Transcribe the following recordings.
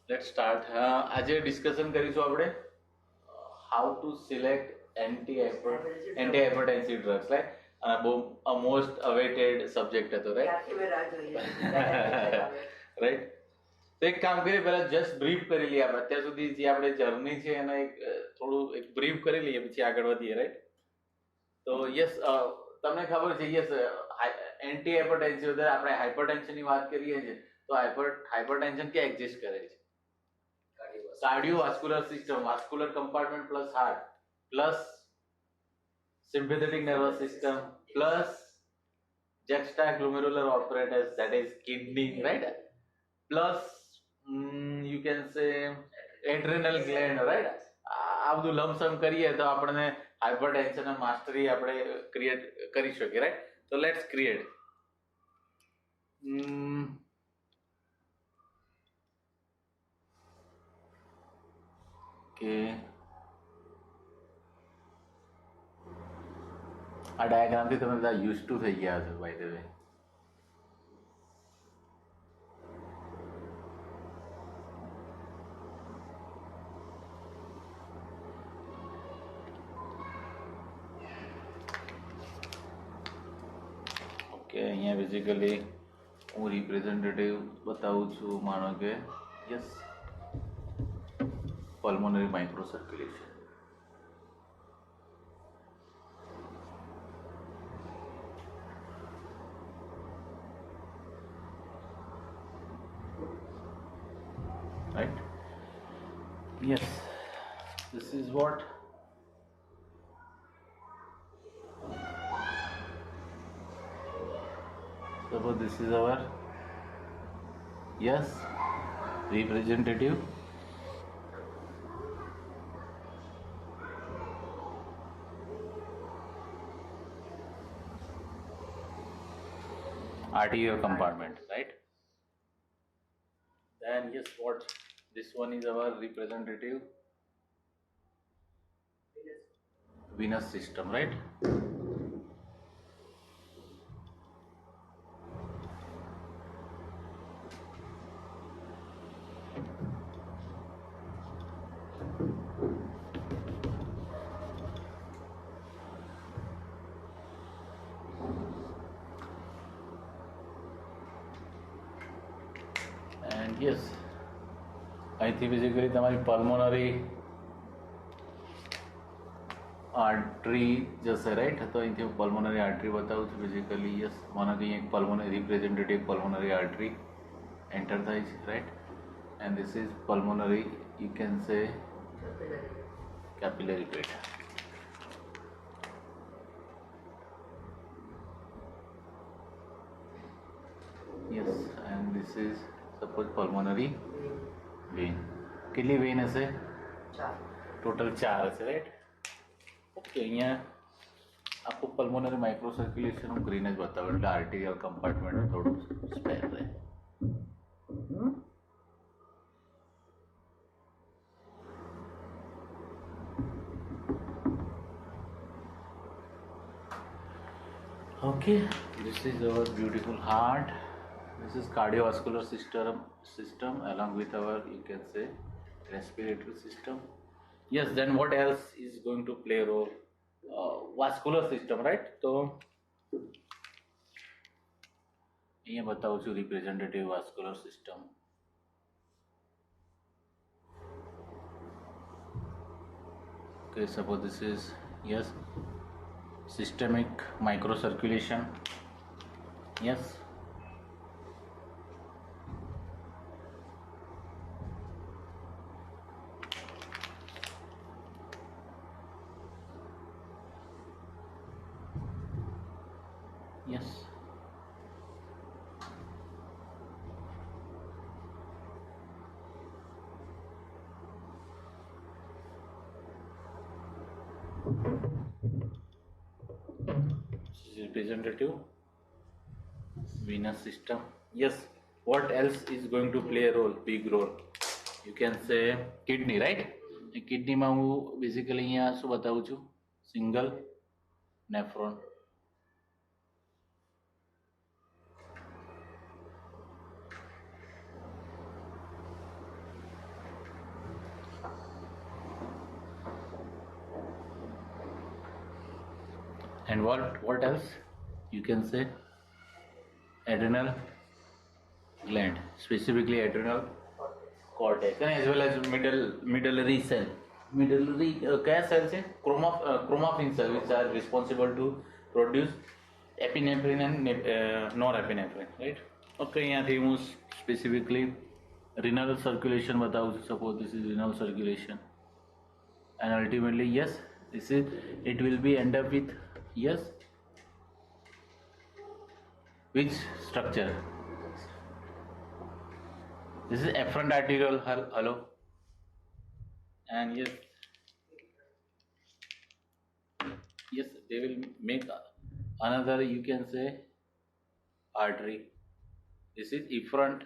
Let's start. આજે discussion કરીશું આપણે how to select anti hypertensive drugs, right? બહુ મોસ્ટ અવેટેડ સબ્જેક્ટ હતો, રાઈટ? તો એક કામ કરીએ, પહેલા જસ્ટ બ્રીફ કરી લઈએ. આપણે અત્યાર સુધી જે આપણે જર્ની છે એને થોડું એક બ્રીફ કરી લઈએ, પછી આગળ વધીએ, રાઈટ? તો યસ, તમને ખબર છે, યસ, એન્ટી હાઇપરટેન્સિવ, આપણે હાઇપરટેન્શનની વાત કરીએ છીએ તો હાઇપરટેન્શન ક્યાં એક્ઝિસ્ટ કરે છે? Cardiovascular system, vascular compartment plus heart plus sympathetic nervous system plus juxtaglomerular apparatus, that is kidney, right? Plus you can say adrenal gland, right? આ બધું લમસમ કરીએ તો આપણને હાઇપરટેન્શન માસ્ટરી આપણે ક્રિએટ કરી શકીએ, રાઈટ? તો લેટ્સ ક્રિએટ. કે આ ડાયાગ્રામથી તમે બધા યુઝ ટુ થઈ ગયા છો, બાય ધ વે. ઓકે, અહીંયા બેઝિકલી હું રિપ્રેઝેન્ટેટિવ બતાવું છું. માનો કે yes, pulmonary micro circulation. Right? Yes, this is what suppose this is our yes representative arterial compartment, right? Then yes, what this one is our representative venous system, right? And yes, અહીંથી basically તમારી pulmonary artery જશે, right? તો અહીંથી હું pulmonary artery બતાવું છું basically. Yes, માનો કે અહીંયા એક pulmonary representative pulmonary artery enter થાય છે, right? And this is pulmonary, you can સે capillary bed. Yes, and this is suppose pulmonary vein. કેટલી વેન હશે? ટોટલ 4 હશે, રાઈટ? ઓકે, અહીંયા આખું પલ્મોનરી માઇક્રો સર્ક્યુલેશન હું ગ્રીન જ બતાવું, એટલે આર્ટિરિયલ કમ્પાર્ટમેન્ટ થોડું સ્પેર રહે. Okay, this is our beautiful heart. This is cardiovascular system along with our, you can say, respiratory system. Yes, then what else is going to play a role? Vascular system, right? So અહીંયા બતાવું છું representative vascular system. Okay, suppose this is yes systemic microcirculation. Yes, yes, representative venous system. Yes, what else is going to play a role, big role? You can say kidney, right? Kidney માં હું basically અહીંયા શું બતાવું છું? Single nephron. And what else? You can say adrenal gland, specifically adrenal cortex, and as well as medullary cell. Medullary kya cell છે? Chromaffin cell, which are responsible to produce epinephrine and norepinephrine, right? Okay, અહીંયાથી હું specifically renal circulation બતાવું છું. Suppose this is renal circulation, and ultimately yes, this is, it will be end up with, yes, which structure? This is afferent arteriole, hello, and yes, they will make another, you can say, artery. This is efferent.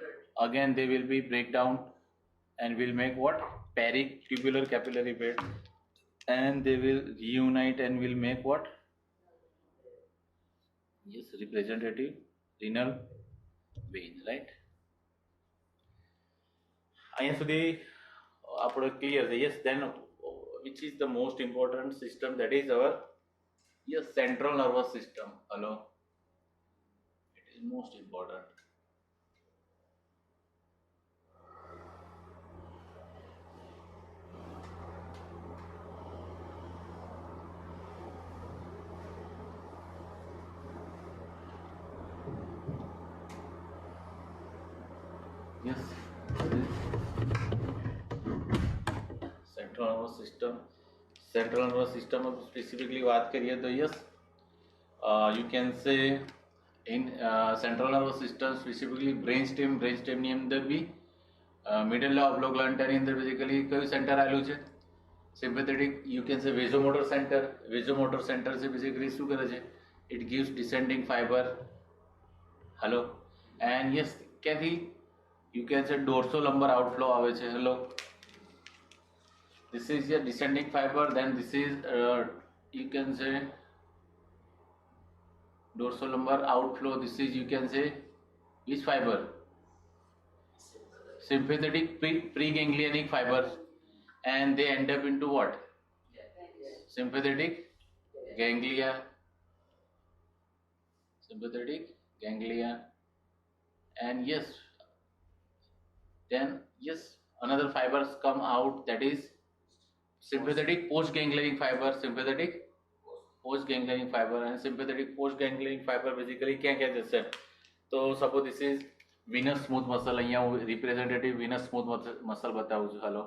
Again, they will be breakdown and will make what? Peritubular capillary bed, and they will reunite and will make what? Yes, representative renal vein, right? અહીંયા સુધી આપણે clear છે. Yes, then which is the most important system? That is our, yes, central nervous system. Hello, it is most important. Yes, central nervous system. Central nervous system of specifically बात करिए तो yes, you can say in central nervous system specifically brainstem ની અંદર બી middle of gland ની અંદર basically કયું centre આવેલું છે? Sympathetic, you can say vasomotor center. Vasomotor center से basically શું કરે છે? It gives descending fiber. Hello, and yes, ક્યાંથી? You can say dorsolumbar outflow આવે છે. Hello, this is your descending fiber. Then this is you can say dorsolumbar outflow. This is, you can say, which fiber? Sympathetic preganglionic fibers, and they end up into what? Sympathetic ganglia. Sympathetic ganglia, and yes, then yes, another fibers come out, that is sympathetic postganglionic fiber. Sympathetic postganglionic fiber, and sympathetic postganglionic fiber basically क्या क्या जैसे? तो suppose this is venous smooth muscle. અહીંયા હું representative venous smooth muscle बताऊँ છું. Hello,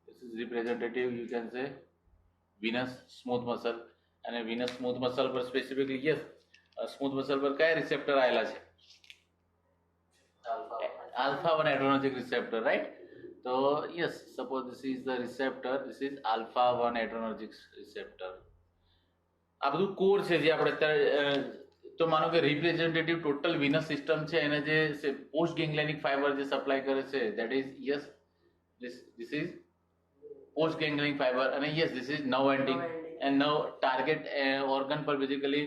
this is representative, you can say, venous smooth muscle. અને venous smooth muscle પર specifically yes, smooth muscle પર કયા receptor આવેલા છે? Alpha 1 adrenergic receptor, right? So yes, suppose this is the receptor, this is alpha 1 adrenergic receptor. આ બધું core છે જે આપણે અત્યારે, તો માનો કે રિપ્રેઝેન્ટેટિવ ટોટલ વિનસ સિસ્ટમ છે એને જે પોસ્ટ ગેંગ્લિયનિક ફાઈબર જે સપ્લાય કરે છે, that is yes, this is post ganglionic fiber, and yes, this is nerve ending, and nerve target organ पर basically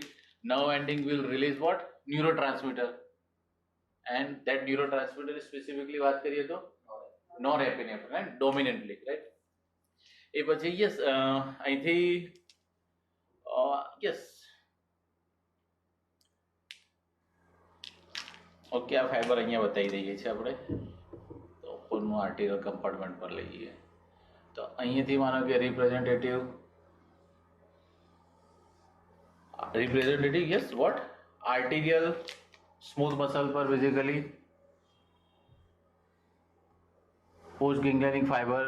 nerve ending will release what? Neurotransmitter, and that neurotransmitter specifically बात करिए तो norepinephrine, right? Dominantly, right? એ પછી yes, અહીંથી yes, okay, આ fibre અહીંયા બતાવી દઈએ છીએ આપણે. તો ઉપરનું આર્ટિરિયલ કમ્પાર્ટમેન્ટ પર લઈએ તો અહીંયાથી માનો કે representative yes, what? Arterial smooth muscle પર basically post ganglionic fiber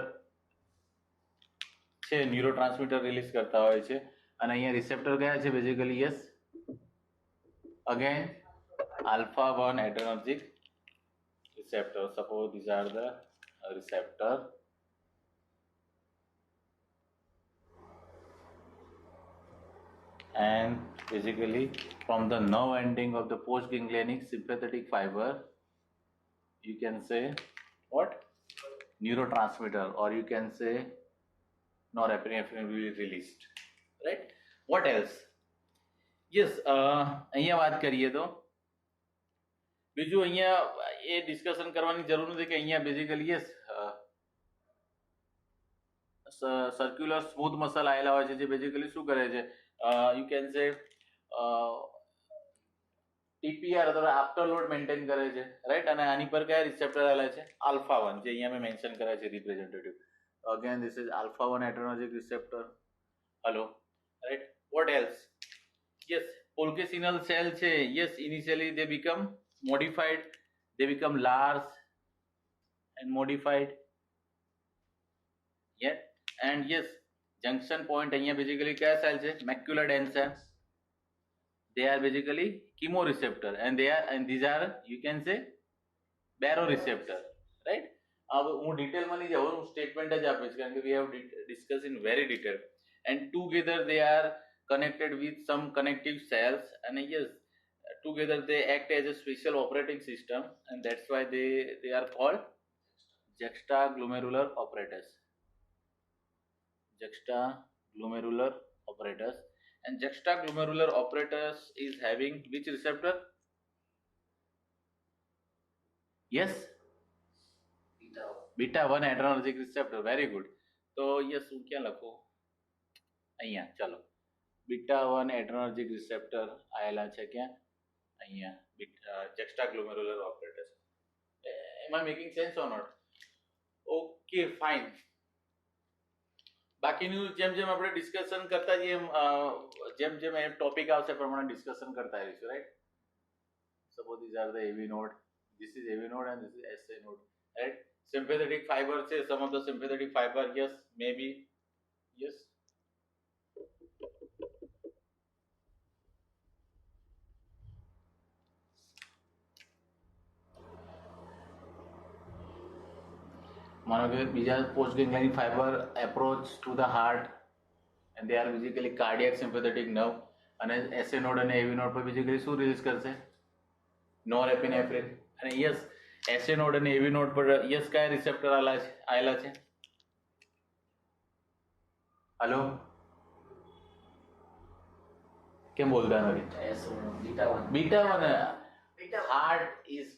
છે ન્યુરોટ્રાન્સમીટર રિલીઝ કરતા હોય છે, અને અહીંયા રિસેપ્ટર કયા છે basically? Yes, again alpha 1 adrenergic receptor. Suppose these are the receptor, and basically from the nerve ending of the post ganglionic sympathetic fiber, you can say what? Neurotransmitter, or you can say norepinephrine will be released, right? What else? Yes, અહીંયા વાત કરીએ તો બીજું અહીંયા એ discussion કરવાની જરૂર નથી કે અહીંયા basically yes circular smooth muscle આવેલા હોય છે જે બેઝિકલી શું કરે છે? you can say TPR અથવા આફ્ટર લોડ મેન્ટેન કરે છે, રાઈટ. અને આની પર કયા રિસેપ્ટર આવેલા છે? આલ્ફા 1, જે અહીંયા મેં મેન્શન કર્યા છે representative. Again this is alpha 1 adrenergic receptor. Hello, right. What else? Yes, પોલ્કેસિનલ સેલ છે. Yes, initially they become modified, they become large and modified. Yeah, and yes, junction point અહીંયા બેઝિકલી કયા cell છે? Macular dense cell. They are basically chemoreceptor, and these are, you can say, baroreceptor, right? अब હું ડિટેલમાં નહીં જાઉં, હું statement જ આપીશ કારણ કે we have discussed in very detail. And together they are connected with some connective cells, and yes, together they act as a special operating system, and that's why they are called juxtaglomerular operators. Juxtaglomerular operators. And juxtaglomerular operators is having which receptor? Yes, beta 1 adrenergic receptor. Very good. So yes, હું ક્યાં લખું? અહીંયા ચાલો, beta 1 adrenergic receptor આયેલા છે ક્યાં? અહીંયા juxtaglomerular operators. Am I making sense or not? Okay, fine. બાકીનું જેમ જેમ આપણે ડિસ્કશન કરતા જઈએ જેમ જેમ એ ટોપિક આવશે પ્રમાણે ડિસ્કશન કરતા રહીશું, right. Suppose these are the AV node, this is AV node and this is SA node, right? Sympathetic fiber છે, some of the sympathetic fiber, yes, maybe, yes. માનો કે બીજા post ganglion fibre approach to the heart, and they are basically cardiac sympathetic nerve. અને SA node અને AV node પર basically શું release કરશે? નોરએપિનેફ્રિન. અને યસ, SA node અને AV node પર યસ કયા રિસેપ્ટર આવેલા છે? હેલો, કેમ બોલતા નથી? Beta 1. Heart is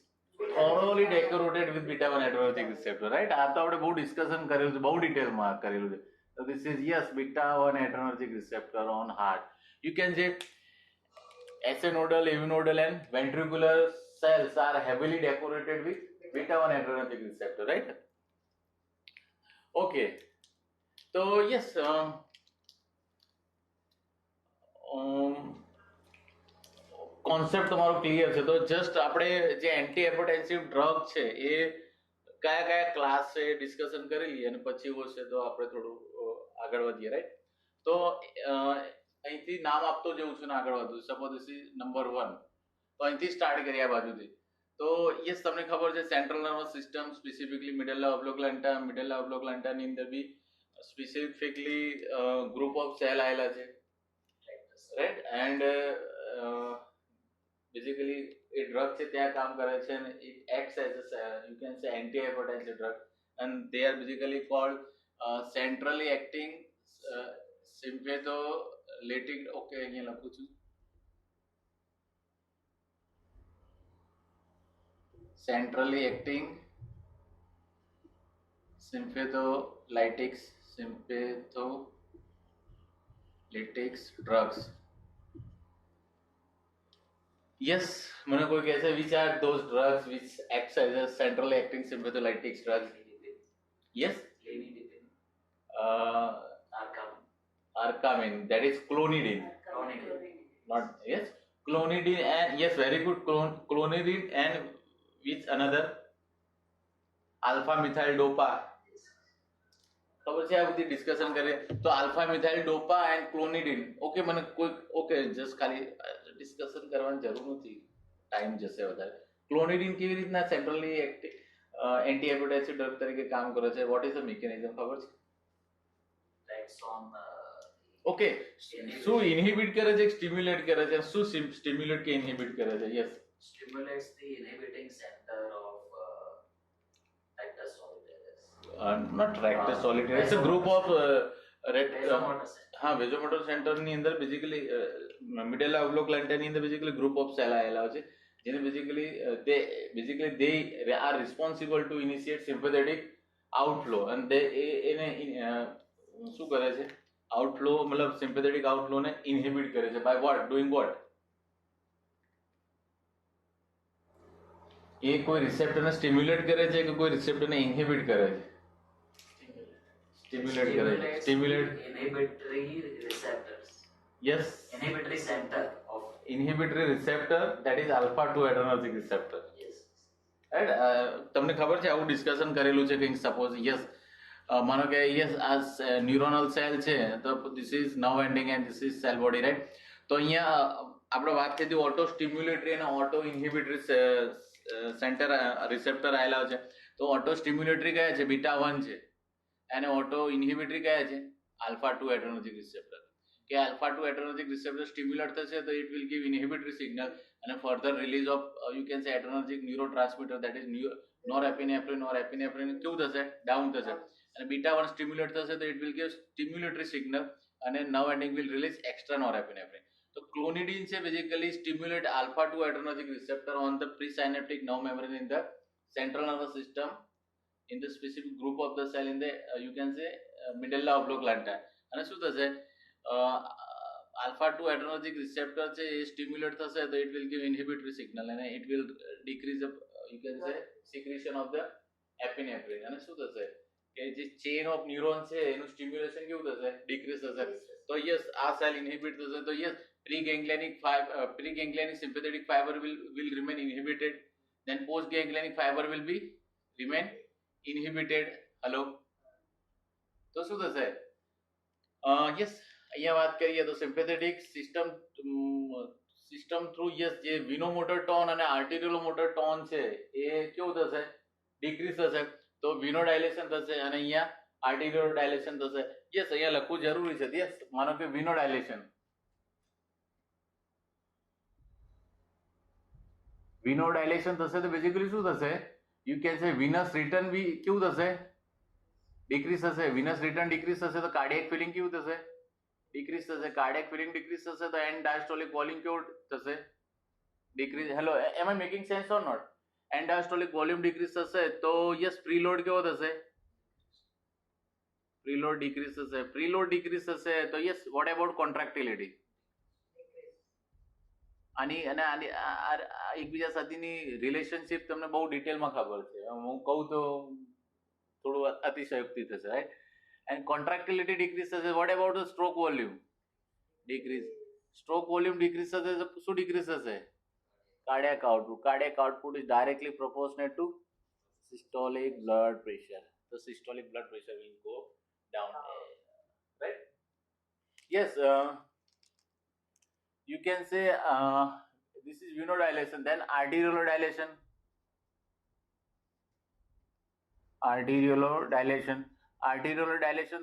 thoroughly decorated with beta 1 adrenergic receptor, right? આ તો આપણે બહુ ડિસ્કશન કરેલું છે, બહુ ડિટેલમાં કરેલું છે. So this is, yes, beta 1 adrenergic receptor on heart. You can say SA nodal, AV nodal and ventricular cells are heavily decorated with beta 1 adrenergic receptor, right? Okay. So yes, concept તમારો clear છે. તો just આપણે જે anti hypertensive drug છે એ કયા કયા class છે એ discussion કરી લઈએ અને પછી એવું છે તો આપણે થોડું આગળ વધીએ, રાઈટ. તો અહીંથી નામ આપતો જવું છું ને આગળ વધુ. સપોઝ ધીસ ઇઝ નંબર 1, તો અહીંથી સ્ટાર્ટ કરીએ આ બાજુથી. તો યસ, તમને ખબર છે central nervous system, specifically medulla ઓબ્લોક્લાન્ટાની અંદર બી સ્પેસિફિકલી ગ્રુપ ઓફ સેલ આવેલા છે, રાઈટ. એન્ડ બેઝિકલી એ ડ્રગ છે ત્યાં કામ કરે છે અને it acts as a, you can say, anti hypertensive drug, and they are basically called centrally acting sympatholytic. Okay, અહીંયા લખું છું centrally acting sympatholytics drugs. Yes, મને કોઈ કહેશે which are those drugs which acts as a centrally acting sympatholytics drugs? Yes, arcamin, that is clonidine. Not, yes, clonidine, and yes, very good, clonidine, and which another? alpha methyl dopa. ખબર છે આ બધી discussion કરીએ તો alpha methyl ડોપા and ક્લોનિડિન. Okay, મને કોઈ okay just ખાલી discussion કરવાની જરૂર નથી, ટાઈમ જશે વધારે. ક્લોનિડિન કેવી રીતના સેન્ટ્રલી એન્ટી હાઇપરટેન્સિવ ડ્રગ તરીકે કામ કરે છે? વોટ ઇઝ ધ મિકેનિઝમ, ખબર છે? ઓકે, શું ઇનહિબિટ કરે છે, સ્ટિમ્યુલેટ કરે છે? શું સ્ટિમ્યુલેટ કે ઇનહિબિટ કરે છે? Yes, stimulates the inhibiting center of rectus solitaris. Not rectus solitaris, it's a group of Vasomotor center. હા, વેઝોમોટર સેન્ટર ની અંદર બેઝિકલી મિડેલા ઓબ્લોક્લાન્ટા ની અંદર બેઝિકલી ગ્રુપ ઓફ સેલ આવેલા છે જેને basically they are responsible to initiate sympathetic outflow, and they એને શું કરે છે? આઉટફ્લો મતલબ સિમ્પેથેટિક આઉટફ્લો ને ઇન્હિબિટ કરે છે બાય વોટ ડુઇંગ વોટ એ કોઈ રિસેપ્ટરને સ્ટિમ્યુલેટ કરે છે કે કોઈ રિસેપ્ટરને ઇન્હિબિટ કરે છે સ્ટિમ્યુલેટ કરે છે stimulate inhibitory receptors. yes Inhibitory center of inhibitory receptor that is alpha 2 adrenergic receptor yes. right તમને ખબર છે આવું ડિસ્કશન કરેલું છે કે સપોઝ યસ માનો કે યસ આ ન્યુરોનલ સેલ છે તો this is nerve ending and this is cell body right તો અહીંયા આપણે વાત કરી હતી ઓટો સ્ટિમ્યુલેટરી અને ઓટો ઇન્હિબિટરી સેન્ટર રિસેપ્ટર આવેલા છે તો ઓટો સ્ટિમ્યુલેટરી કયા છે બીટા 1 છે અને ઓટો ઇન્હિબિટરી કયા છે આલ્ફા 2 એડ્રેનર્જિક રિસેપ્ટર કે આલ્ફા 2 એડ્રેનર્જિક રિસેપ્ટર સ્ટિમ્યુલેટ થશે તો it will give inhibitory signal અને further release of you can say adrenergic neurotransmitter that is norepinephrine કેવું થશે ડાઉન થશે અને બીટા 1 સ્ટિમ્યુલેટ થશે તો it will give stimulatory signal અને nerve ending will release extra norepinephrine તો ક્લોનિડીન છે basically stimulate alpha 2 adrenergic receptor on the presynaptic nerve membrane in the central nervous system in the specific group of the cell in the you can say medulla oblongata અને શું થશે alpha 2 adrenergic receptor છે એ stimulate થશે તો it will give inhibitory signal અને it will decrease the you can say secretion of the epinephrine અને શું થશે કે જે ચેન ઓફ ન્યુરોન છે એનું સ્ટિમ્યુલેશન કેવું થશે ડિક્રીઝ થશે તો યસ આ સેલ ઇન્હિબિટ થશે તો yes preganglionic sympathetic fiber will remain inhibited then postganglionic fiber will be remain inhibited hello તો શું થશે યસ અહીંયા વાત કરીએ તો સિમ્પેથેટિક સિસ્ટમ થ્રુ યસ જે વિનોમોટર ટોન અને આર્ટેરિયોમોટર ટોન છે એ કેવું થશે ડિક્રીઝ થશે તો વિનોડાયલેશન થશે અને અહીંયા આર્ટેરિયોડાયલેશન થશે યસ અહીંયા લખવું જરૂરી છે યસ માનો કે વિનોડાયલેશન વિનોડાયલેશન થશે તો બેઝિકલી શું થશે you can say venous return બી કેવું થશે ડિક્રીઝ થશે વિનસ રિટર્ન ડિક્રીઝ થશે તો કાર્ડિયક ફિલિંગ કેવું થશે ડિક્રીઝ થશે કાર્ડિયક ફિલિંગ ડિક્રીઝ થશે તો એન્ડ ડાયસ્ટોલિક વોલ્યુમ કેવું થશે decrease hello am I making sense or not and diastolic volume decrease થશે તો યસ પ્રીલોડ કેવો થશે પ્રીલોડ ડિક્રીઝ થશે પ્રીલોડ ડિક્રીઝ થશે તો યસ વોટ અબાઉટ કોન્ટ્રાક્ટિલિટી આની અને આની એકબીજા સાથેની રિલેશનશિપ તમને બહુ ડિટેલમાં ખબર છે હું કહું તો થોડું અતિશયોક્તિ થશે રાઈટ એન્ડ કોન્ટ્રાક્ટિલિટી ડિક્રીઝ થશે what about the stroke volume decrease stroke volume decrease થશે તો શું ડિક્રીઝ થશે cardiac output is directly proportionate to systolic blood pressure તો systolic blood pressure will go down right yes you can say this is venodilation then arterial dilation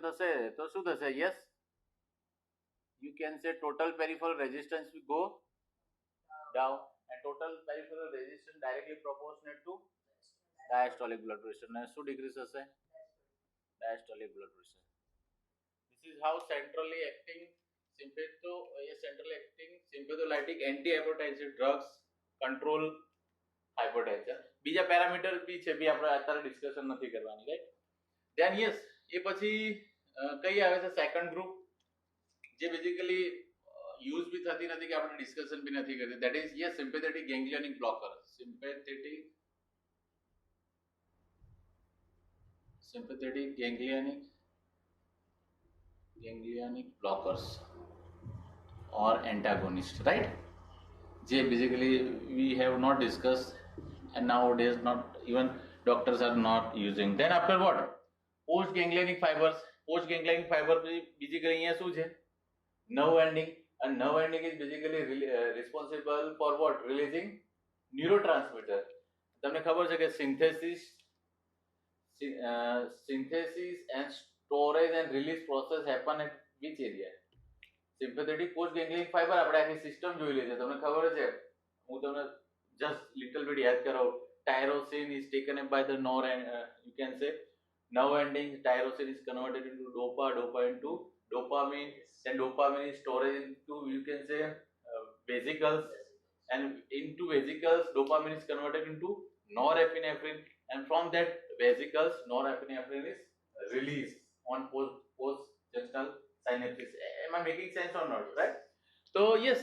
થશે તો શું થશે yes you can say total peripheral resistance will go down and total peripheral resistance directly proportionate to diastolic blood pressure ને શું decrease થશે diastolic blood pressure this is how centrally acting sympatholytic anti-hypertensive drugs control hypertension બીજા parameter બી છે બી આપણે અત્યારે discussion નથી કરવાની right than yes એ પછી કઈ આવે છે સેકન્ડ ગ્રુપ જે બેઝિકલી યુઝ બી થતી નથી કે આપણે ડિસ્કશન બી નથી કરતી that is yes sympathetic ganglionic blocker sympathetic ganglionic blockers or antagonist right they basically we have not discussed and nowadays not even doctors are not using then after what post ganglionic fiber basically here શું છે nerve ending and nerve ending is basically responsible for what releasing neurotransmitter તમને ખબર છે કે synthesis and storage and release process happen at which area sympathetic post ganglionic fibre આપણે આખી system જોઈ લે છે તમને ખબર છે હું તમને જસ્ટ લિટલ બીટ યાદ કરાવું tyrosine is taken up by the nerve and you can say nerve ending tyrosine is converted into dopa into dopamine then dopamine is stored into you can say vesicles and into vesicles dopamine is converted into norepinephrine and from that vesicles norepinephrine is released on post junctional synapses. Am I making sense or not, right? તો yes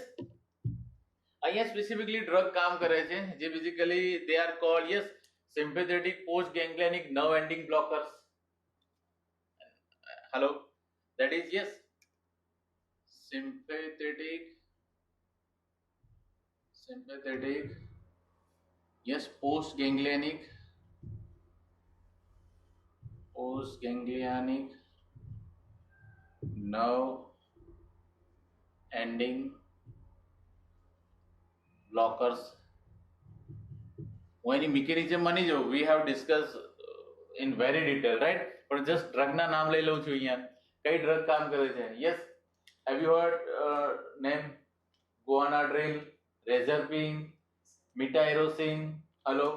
અહીંયા specifically drug કામ કરે છે જે basically they are called yes sympathetic post ganglionic nerve ending blockers. Hello, that is yes sympathetic yes post ganglionic nerve ending blockers. હું એની mechanism માની જાઉં, we have discuss in very detail, right? પણ just ડ્રગના નામ લઈ લઉં છું અહીંયા. કઈ ડ્રગ કામ કરે છે? Yes, have you heard name guanadrel, reserpine, metyrosine? Hello,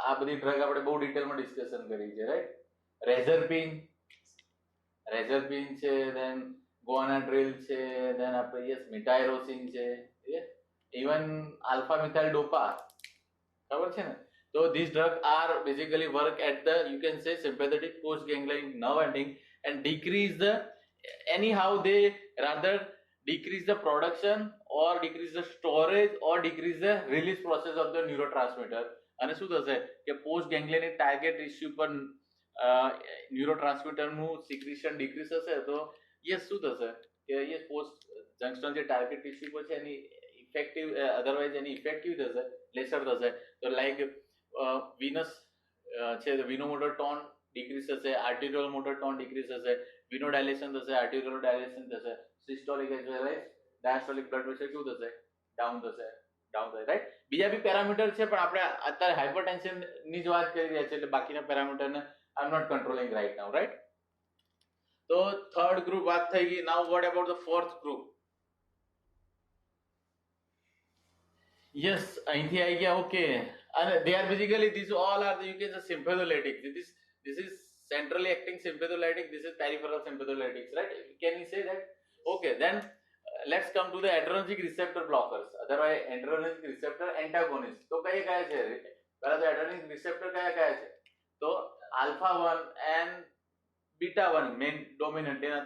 આ બધી ડ્રગ આપણે બહુ ડિટેલમાં ડિસ્કશન કરી છે, રાઈટ? રેઝરપિન છે, દેન ગોઆનાડ્રિલ છે, દેન આપણે યસ મિટાઇરોસિન છે, ઇવન આલ્ફા મિથાઇલ ડોપા, ખબર છે ને? So these drugs are basically work at the, you can say, sympathetic post ganglionic nerve ending and decrease the, anyhow they rather decrease the production or decrease the storage or decrease the release process of the neurotransmitter. અને શું થશે કે post ગેંગ્લિયનિક target tissue પર ન્યુરોટ્રાન્સમીટરનું secretion decrease થશે તો yes શું થશે કે યસ પોસ્ટ જંક્શન જે ટાર્ગેટ ટિશ્યુ પર છે એની ઇફેક્ટિવ અધરવાઇઝ એની ઇફેક્ટિવ થશે, લેસર થશે. તો લાઈક વિનસ છે તો વિનોમોટર ટોન ડિક્રીઝ થશે, આર્ટિરિયલ મોટર ટોન ડિક્રીઝ થશે, વિનો ડાયલેશન થશે, આર્ટિરિયલ ડાયલેશન થશે, systolic as well as diastolic blood pressure શું થશે? ડાઉન થશે, રાઈટ? બીજા બી પેરામીટર છે પણ આપણે અત્યારે હાઇપરટેન્શન ની જ વાત કરી રહ્યા છે એટલે બાકીના પેરામીટરને I am not controlling right now, right? તો થર્ડ ગ્રુપ વાત થઈ ગઈ. Now what about the fourth group? Yes, અહીંથી આવી ગયા. Okay, and they are basically, these all are the, you can say, sympatholitics. This is centrally acting sympatholitic, this is peripheral sympatholitic, right? Can we say that? Okay, then let's come to the adrenergic receptor blockers, otherwise adrenergic receptor antagonists. તો કયા છે? પહેલા તો adrenergic receptor કયા છે? તો alpha 1 and beta 1 main dominant. એના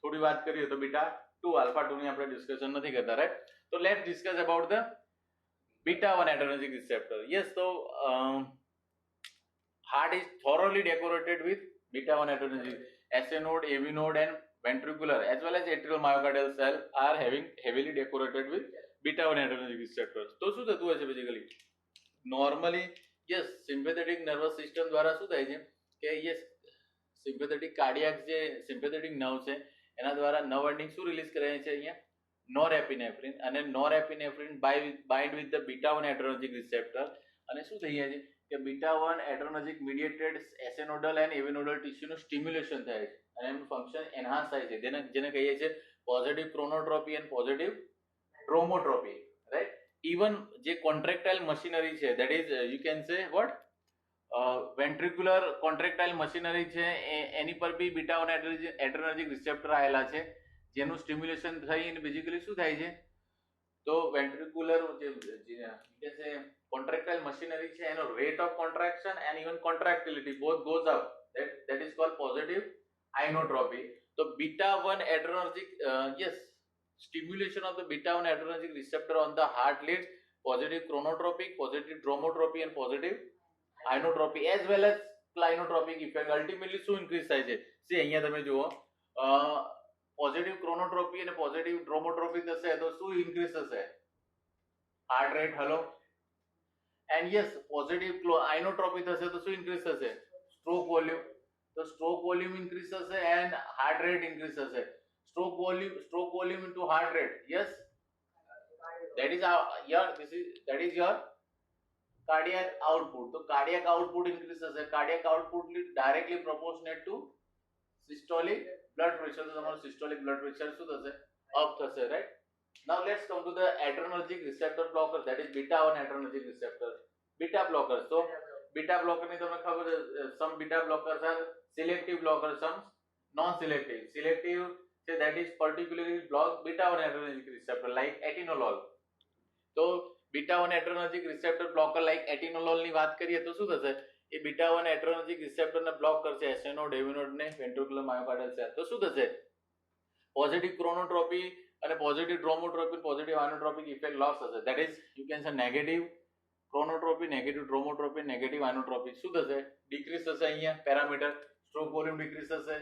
થોડી વાત કરીએ તો beta 2, alpha 2 ની આપણે ડિસ્કશન નથી કરતા, રાઈટ? તો let's discuss about the beta 1 adrenergic receptor. Yes, so heart is thoroughly decorated with beta 1 adrenergic. SA node, AV node and ventricular as well as atrial myocardial cell are having heavily decorated with beta 1 adrenergic receptors. તો શું થતું હોય છે basically? Normally yes sympathetic nervous system દ્વારા શું થાય છે કે યસ સિમ્પેથેટિક કાર્ડિયાક જે સિમ્પેથેટિક નર્વ છે એના દ્વારા નર્વ એન્ડિંગ શું રિલીઝ કરે છે અહીંયા? નોરેપિનેફ્રિન. અને norepinephrine bind with the beta 1 adrenergic receptor અને શું થઈ જાય છે કે beta 1 adrenergic mediated SA nodal and AV nodal ટિશ્યુનું સ્ટિમ્યુલેશન થાય છે અને એનું ફંક્શન એન્હાન્સ થાય છે, જેને કહીએ છીએ positive chronotropy and positive dromotropy, right? Even જે કોન્ટ્રેક્ટાઇલ મશીનરી છે, that is you can say what ventricular contractile machinery છે એની પર બી બીટા 1 એડ્રેનર્જિક રિસેપ્ટર આવેલા છે જેનું સ્ટિમ્યુલેશન થઈને બેઝિકલી શું થાય છે તો વેન્ટ્રિક્યુલર જે કોન્ટ્રેક્ટાઇલ મશીનરી છે એનો rate of contraction and even contractility both goes up, that is called positive inotropy. તો beta 1 adrenergic yes stimulation of the beta 1 adrenergic receptor on the heart leads positive chronotropic, positive dromotropy and positive inotropy as well as clinotropic effect. Ultimately શું increase થાય છે? See અહીંયા તમે જુઓ positive chronotropy અને positive ડ્રોમોટ્રોપી થશે તો શું ઇન્ક્રીઝ થશે? Heart rate. Hello, and yes positive inotropy થશે તો શું ઇન્ક્રીઝ થશે? Stroke volume. તો સ્ટ્રોક વોલ્યુમ ઇન્ક્રીઝ થશે એન્ડ હાર્ટ રેટ ઇન્ક્રીઝ થશે. Stroke volume into heart rate, yes, that is your cardiac output. તો cardiac output increase થશે. cardiac output directly proportionate to systolic blood pressure. તો તમારું systolic blood pressure શું થશે? Up થશે, right? Now let's come to the adrenergic receptor blocker, that is beta 1 adrenergic receptor. Beta blockers. So beta blocker ની તમને ખબર છે, some beta blockers are selective blockers, some non-selective. Selective છે that is particularly block beta 1 adrenergic receptor like atenolol. તો beta 1 adrenergic receptor blocker like atenolol ની વાત કરીએ તો શું થશે? એ beta 1 adrenergic receptor ને બ્લોક કરશે, એસેનોડ, એવિનોડ ને વેન્ટ્રિક્યુલર માયોકાર્ડિયલ સેલ. તો શું થશે? પોઝિટિવ ક્રોનોટ્રોપી અને positive dromotropy, positive inotropic effect loss થશે. That is you can say negative chronotropy, negative dromotropy, negative inotropy. શું થશે? ડિક્રીઝ થશે અહીંયા પેરામીટર, સ્ટ્રોક વોલ્યુમ ડિક્રીઝ થશે,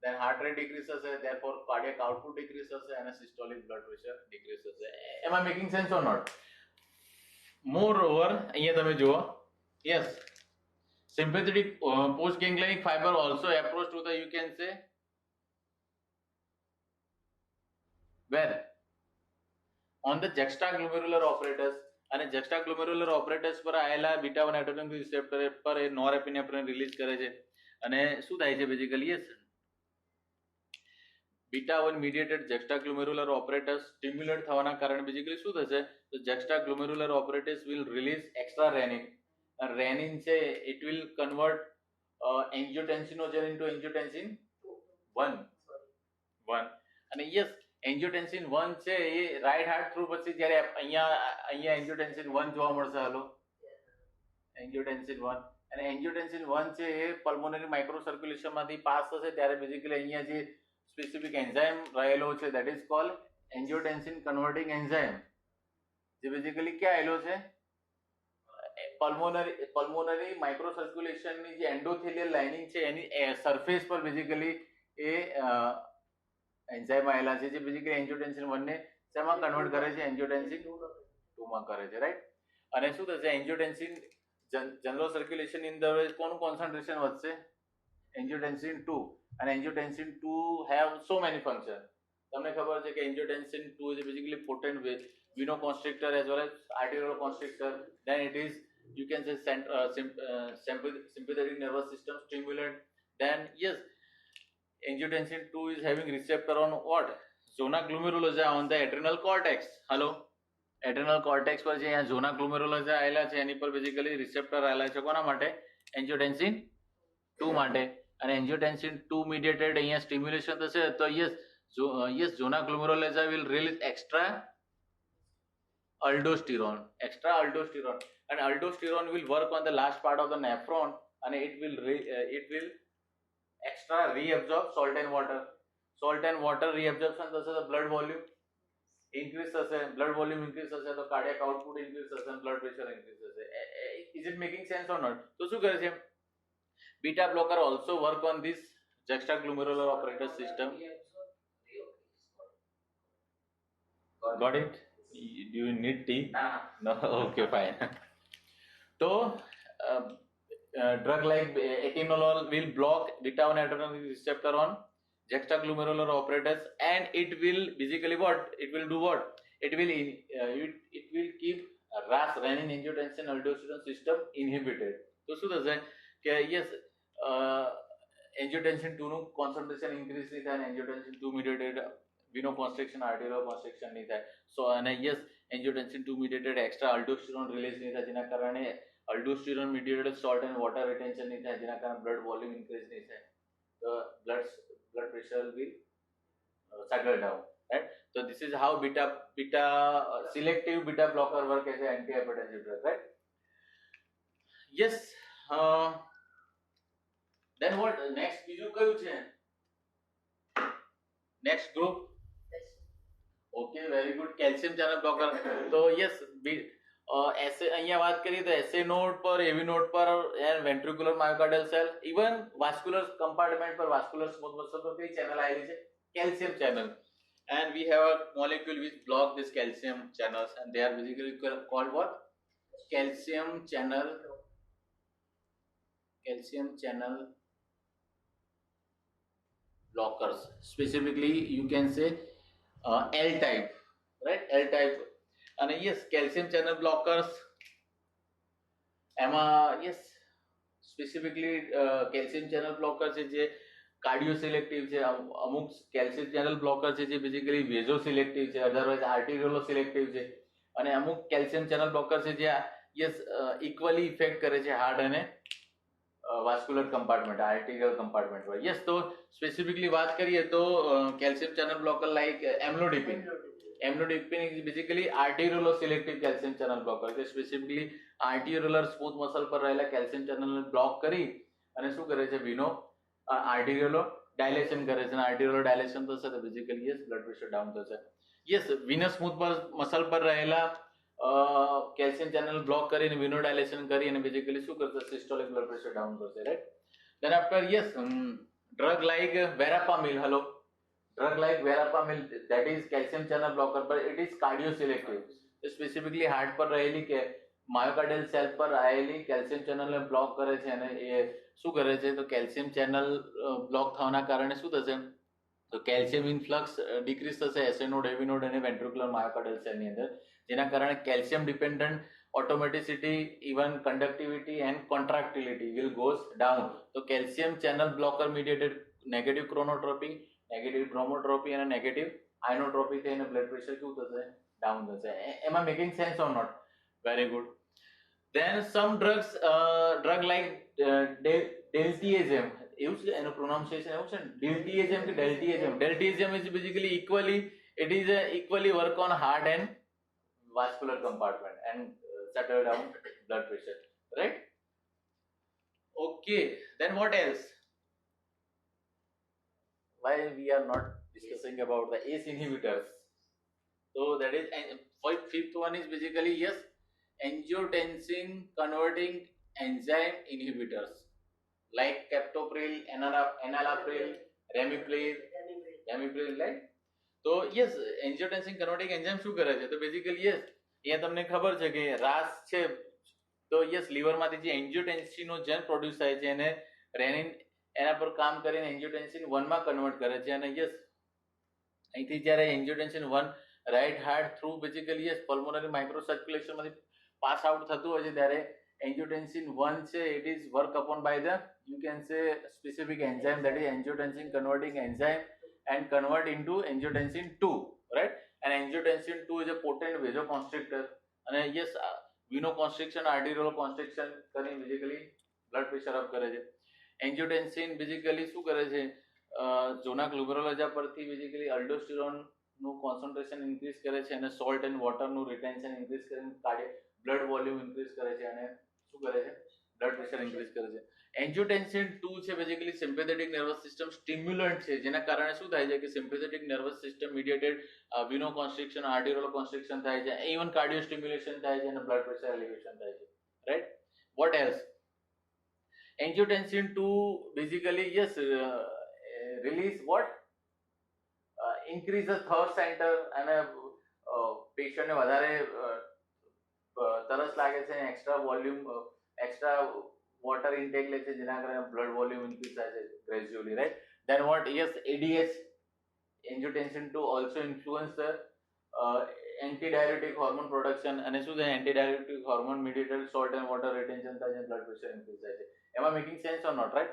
then heart rate decrease થશે, therefore cardiac output decrease થશે અને systolic blood pressure decrease થશે. Am I making sense or not? Moreover, અહીંયા તમે જુઓ, yes, sympathetic postganglionic fiber also approach to the, you can say, where on the juxtaglomerular apparatus, અને juxtaglomerular apparatus પર આયેલા beta 1 adrenergic receptor પર એ નોરએપિનેફ્રિન release કરે છે અને શું થાય છે basically? Yes, beta 1 મીડિયેટેડ juxtaglomerular apparatus stimulate થવાના કારણે બેઝિકલી શું થશે? તો juxtaglomerular apparatus will release extra renin. Renin છે it will convert angiotensinogen into angiotensin 1 અને યસ, angiotensin 1 છે એ રાઈટ હાર્ટ થ્રુ પછી જ્યારે અહીંયા angiotensin 1 જોવા મળશે. હાલો, angiotensin 1 અને angiotensin 1 છે એ પલ્મોનરી માઇક્રો સર્ક્યુલેશન માંથી પાસ થશે ત્યારે બેઝિકલી અહીંયા જે સ્પેસિફિક એન્ઝાઇમ રહેલો છે that is called angiotensin converting enzyme, જે બેઝિકલી ક્યાં આવેલો છે? પલ્મોનરી માઇક્રો સર્ક્યુલેશન ની જે એન્ડોથેલિયલ લાઇનિંગ છે એની સરફેસ પર બેઝિકલી એ એન્ઝાઇમ આવેલા છે જે બેઝિકલી angiotensin 1 ને શેમાં કન્વર્ટ કરે છે? angiotensin 2 માં કરે છે, રાઈટ? અને શું થશે? angiotensin જનરલ સર્ક્યુલેશન ની અંદર કોનું કોન્સન્ટ્રેશન વધશે? angiotensin 2. and angiotensin 2 have so many functions. તમને ખબર છે કે angiotensin 2 is basically potent venoconstrictor as well as arterioconstrictor. Then it is, you can say, sympathetic nervous system stimulant. Then yes, angiotensin 2 is having receptor on what? Zona glomerulosa on the adrenal cortex. Hello, adrenal cortex પર જે અહીંયા zona glomerulosa આવેલા છે એની પર basically receptor આવેલા છે કોના માટે? angiotensin 2 માટે. અને angiotensin 2 mediated અહીંયા સ્ટિમ્યુલેશન થશે તો yes, zona glomerulosa will release extra aldosterone. And aldosterone will work on the last part of the nephron and it will extra reabsorb salt and water. Reabsorption થશે તો blood volume increase થશે, blood volume increase થશે તો cardiac output increase થશે and blood pressure increase થશે. Is it making sense or not? તો શું કરે છે? Beta blocker also work on this juxtaglomerular apparatus system. Got it? Do you need tea? No. Okay, fine. So drug like atenolol will block beta 1 adrenergic receptor on juxtaglomerular apparatus and it will basically what? It will do what? It will keep RAS, renin, angiotensin, aldosterone system inhibited. So શું થશે કે yes, angiotensin 2 નું concentration increase નહીં થાય અને angiotensin 2 mediated venoconstriction, arterioconstriction નહીં થાય. સો અને yes, angiotensin 2 mediated extra aldosterone release નહીં થાય જેના કારણે aldosterone mediated salt and water retention નહીં થાય જેના કારણે blood volume increase નહીં થાય. So blood pressure will settle down, right? So this is how selective beta blocker work as an antihypertensive drug, right? Yes. Then what next? બીજું કયું છે? Next group. Okay, very good. Calcium channel blocker. તો yes, અહીંયા વાત કરીએ તો SA node પર, AV node પર and ventricular myocardial cell, even vascular compartment પર, vascular smooth muscle પર કઈ channel આવેલી છે? Calcium channel. And we have a molecule which block this calcium channels and they are basically called what? Calcium channel blockers. Specifically, you can say L type, right? L type. And yes, calcium channel blockers. Yes, specifically calcium channel blockers છે જે કાર્ડિયોસિલેક્ટિવ છે. અમુક calcium channel blocker છે જે basically વેઝોસિલેક્ટિવ છે, otherwise આર્ટેરિયોલોસિલેક્ટિવ છે. અને અમુક કેલ્શિયમ ચેનલ બ્લોકર છે જે યસ ઇક્વલી ઇફેક્ટ કરે છે હાર્ટ અને વાસ્ક્યુલર કમ્પાર્ટમેન્ટ, આર્ટેરિયલ કમ્પાર્ટમેન્ટ પર. યસ, તો સ્પેસિફિકલી વાત કરીએ તો calcium channel blocker like amlodipine is basically arterioselective calcium channel blocker. જે સ્પેસિફિકલી આર્ટેરિયોલર સ્મૂથ મસલ પર રહેલા કેલ્શિયમ ચેનલને બ્લોક કરી અને શું કરે છે? આર્ટેરિયોલો ડાયલેશન કરે છે અને આર્ટિરિયોલ ડાયલેશન થશે તો basically yes blood pressure down થશે. યસ વિનસ સ્મૂથ પર મસલ પર રહેલા કેલ્શિયમ ચેનલ બ્લોક કરીને વિનો ડાયલેશન કરી અને બેઝિકલી શું કરશે સિસ્ટોલિક બ્લડ પ્રેશર ડાઉન કરશે, right. Then after yes, drug like verapamil, hello, drug like verapamil that is calcium channel blocker, but it is cardioselective. Specifically heart પર રહેલી કે માયોકાર્ડિયલ સેલ પર આવેલી કેલ્શિયમ ચેનલને બ્લોક કરે છે અને એ શું કરે છે તો કેલ્શિયમ ચેનલ બ્લોક થવાના કારણે શું થશે તો કેલ્શિયમ ઇન્ફ્લક્સ ડિક્રીઝ થશે એસએ નોડ, એવી નોડ અને વેન્ટ્રિક્યુલર માયોકાર્ડિયલ સેલની અંદર, જેના કારણે calcium dependent automaticity, even conductivity and contractility will goes down. So calcium channel blocker mediated negative chronotropy, negative chromotropy and negative ionotropy થઈને blood pressure કેવું થશે down થશે. Am I making sense or not? Very good. Then some drugs, drug like deltiazem, એવું છે એનું pronunciation એવું છે ને deltiazem કે deltiazem. Deltiazem is basically equally work on heart and vascular compartment and settle down blood pressure, right? Okay, then what else? Why we are not discussing about the ACE inhibitors? So that is, and fifth one is basically yes, angiotensin converting enzyme inhibitors like captopril, enalapril, ramipril, right? તો yes angiotensin converting enzyme શું કરે છે તો basically yes અહીંયા તમને ખબર છે કે રાસ છે તો યસ લીવરમાંથી જે એન્જિયોટેન્સિનનો જેન પ્રોડ્યુસ થાય છે એને રેનિન એના પર કામ કરીને એન્જિયોટેન્સિન 1 માં કન્વર્ટ કરે છે અને યસ અહીંથી જ્યારે angiotensin 1 right heart through basically yes pulmonary micro સર્ક્યુલેશનમાંથી પાસ આઉટ થતું હોય છે ત્યારે એન્જિયોટેન્સિન 1 છે it is work upon by the you can say specific enzyme that is angiotensin converting enzyme and convert into angiotensin 2, right? And angiotensin 2 is a potent vasoconstrictor and yes venoconstriction arterial constriction કરી basically blood pressure up કરે છે. angiotensin basically શું કરે છે જોના ગ્લુમેરુલજા પરથી basically aldosterone નું concentration increase કરે છે અને salt and water નું retention increase કરીને કાર્ડિયક blood volume increase કરે છે અને શું કરે છે blood pressure increase કરે છે. એન્જિયોટેન્સિન 2 છે બેઝિકલી સિમ્પેથેટિક નર્વસ સિસ્ટમ સ્ટિમ્યુલન્ટ છે જેના કારણે શું થાય છે કે સિમ્પેથેટિક નર્વસ સિસ્ટમ મીડિયેટેડ વિનો કોન્સ્ટ્રિક્શન આર્ટિરિયલ કોન્સ્ટ્રિક્શન થાય છે, ઇવન કાર્ડિયો સ્ટિમ્યુલેશન થાય છે અને બ્લડ પ્રેશર એલિવેશન થાય છે, right. What else? Angiotensin 2 basically yes release what increase the thirst centre અને પેશન્ટને વધારે તરસ લાગે છે extra volume extra water intake લે છે જેના કારણે blood volume increase થાય છે gradually, right? Then what? Yes, ADH angiotensin 2 also influence the antidiuretic hormone production અને શું થાય antidiuretic hormone mediated salt and water retention થાય છે blood pressure increase થાય છે. Am I making sense or not, right?